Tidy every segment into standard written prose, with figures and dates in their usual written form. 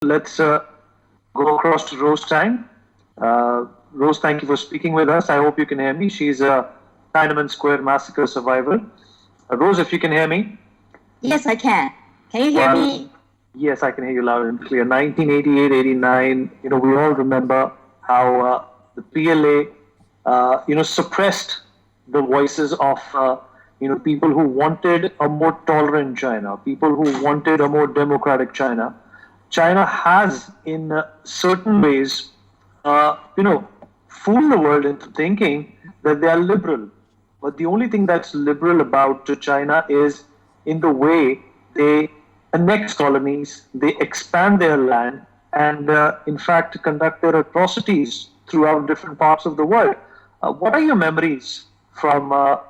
let's go across to Rose Tang. Rose, thank you for speaking with us. I hope you can hear me. She's a Tiananmen Square massacre survivor. Rose, if you can hear me. Yes, I can. Can you hear me? Yes, I can hear you loud and clear. 1988, 89, we all remember how the PLA, suppressed the voices of, people who wanted a more tolerant China, people who wanted a more democratic China. China has, in certain ways, fooled the world into thinking that they are liberal. But the only thing that's liberal about China is in the way they annex colonies, they expand their land, and in fact conduct their atrocities throughout different parts of the world. What are your memories from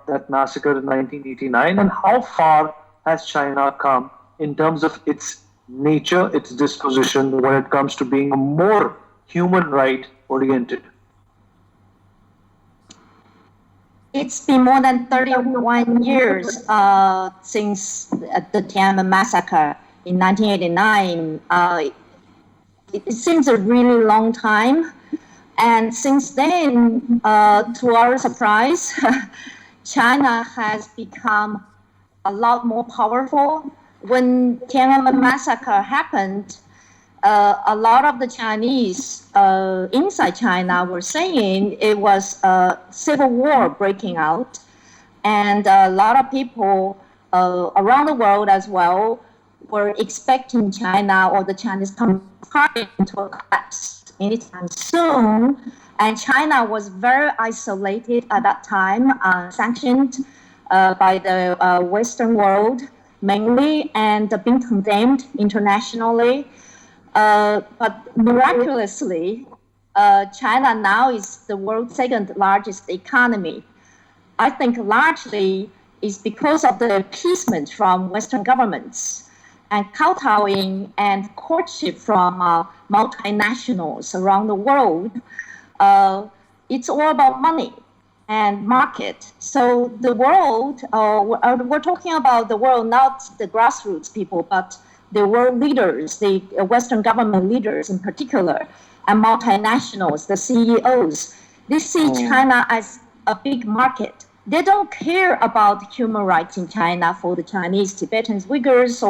that massacre in 1989, and how far has China come in terms of its nature, its disposition, when it comes to being a more human right oriented? It's been more than 31 years since the Tiananmen Massacre in 1989. It seems a really long time. And since then, to our surprise, China has become a lot more powerful. When Tiananmen Massacre happened, a lot of the Chinese inside China were saying it was a civil war breaking out, and a lot of people around the world as well were expecting China or the Chinese Communist to collapse anytime soon. And China was very isolated at that time, sanctioned by the Western world mainly, and being condemned internationally. But miraculously, China now is the world's second largest economy. I think largely is because of the appeasement from Western governments and kowtowing and courtship from multinationals around the world. It's all about money and market. So the world, we're talking about the world, not the grassroots people, but the world leaders, the Western government leaders in particular, and multinationals, the CEOs, they see China as a big market. They don't care about human rights in China for the Chinese, Tibetans, Uyghurs,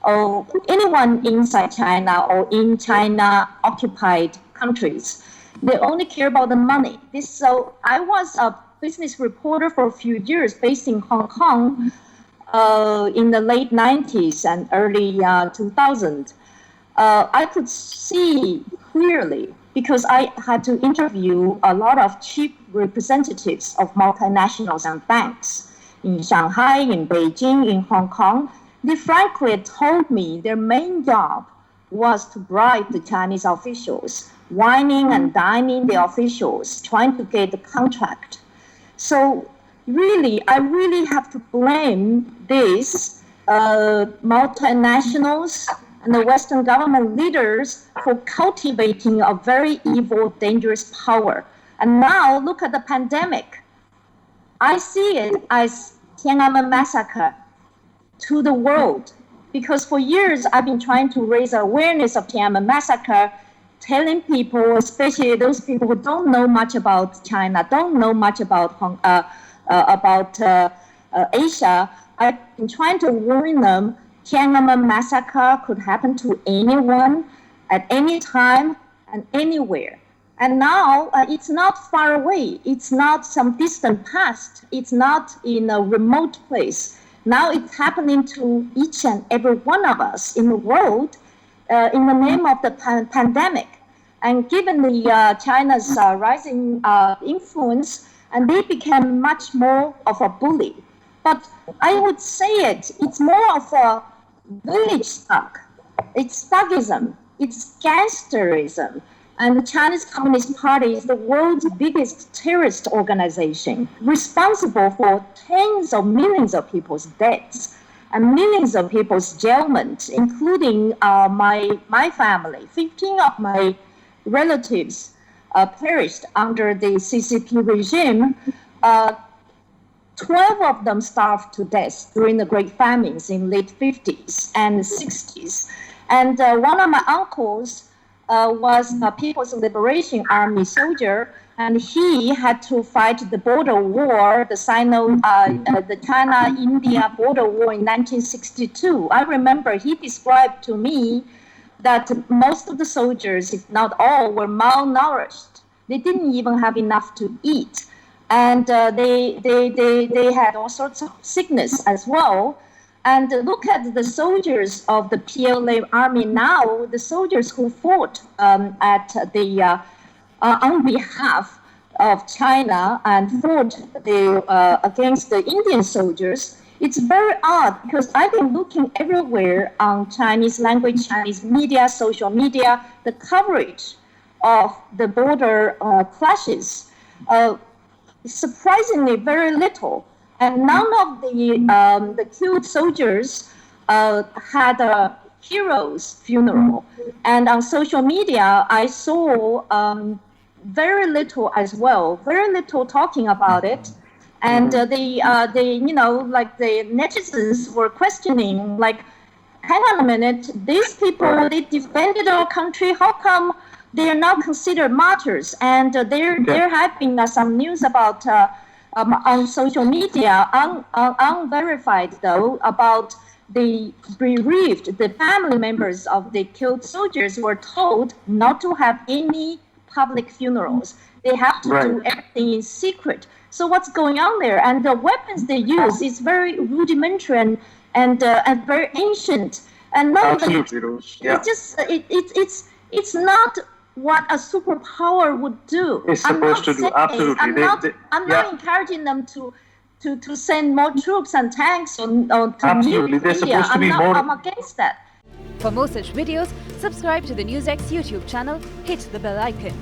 or anyone inside China or in China-occupied countries. They only care about the money. So I was a business reporter for a few years based in Hong Kong, in the late 90s and early 2000s, I could see clearly, because I had to interview a lot of chief representatives of multinationals and banks in Shanghai, in Beijing, in Hong Kong. They frankly told me their main job was to bribe the Chinese officials, whining and dining the officials, trying to get the contract. So really, I really have to blame these multinationals and the Western government leaders for cultivating a very evil, dangerous power. And now look at the pandemic. I see it as Tiananmen Massacre to the world, because for years I've been trying to raise awareness of Tiananmen Massacre, telling people, especially those people who don't know much about China, don't know much about Asia. I've been trying to warn them Tiananmen Massacre could happen to anyone at any time and anywhere. And now it's not far away. It's not some distant past. It's not in a remote place. Now it's happening to each and every one of us in the world in the name of the pandemic. And given the China's rising influence, and they became much more of a bully. But I would say it's more of a village thug. It's thugism, it's gangsterism. And the Chinese Communist Party is the world's biggest terrorist organization, responsible for tens of millions of people's deaths and millions of people's jailment, including my family. 15 of my relatives perished under the CCP regime. 12 of them starved to death during the Great Famines in late 50s and 60s. And one of my uncles was a People's Liberation Army soldier, and he had to fight the border war, the China-India border war in 1962. I remember he described to me that most of the soldiers, if not all, were malnourished. They didn't even have enough to eat, and they had all sorts of sickness as well. And look at the soldiers of the PLA army now, the soldiers who fought on behalf of China and fought against the Indian soldiers. It's very odd because I've been looking everywhere on Chinese language, Chinese media, social media, the coverage of the border clashes. Surprisingly, very little. And none of the killed soldiers had a hero's funeral. And on social media, I saw very little as well, very little talking about it. And the netizens were questioning, like, hang on a minute, these people, they defended our country. How come they are not considered martyrs? And there have been some news about on social media, unverified though, about the bereaved, the family members of the killed soldiers were told not to have any public funerals. They have to do everything in secret. So what's going on there? And the weapons they use is very rudimentary and very ancient. And not even, it's just it's not what a superpower would do. It's supposed to do, absolutely. I'm not encouraging them to send more troops and tanks on absolutely. They're supposed to be more. I'm against that. For more such videos, subscribe to the NewsX YouTube channel, hit the bell icon.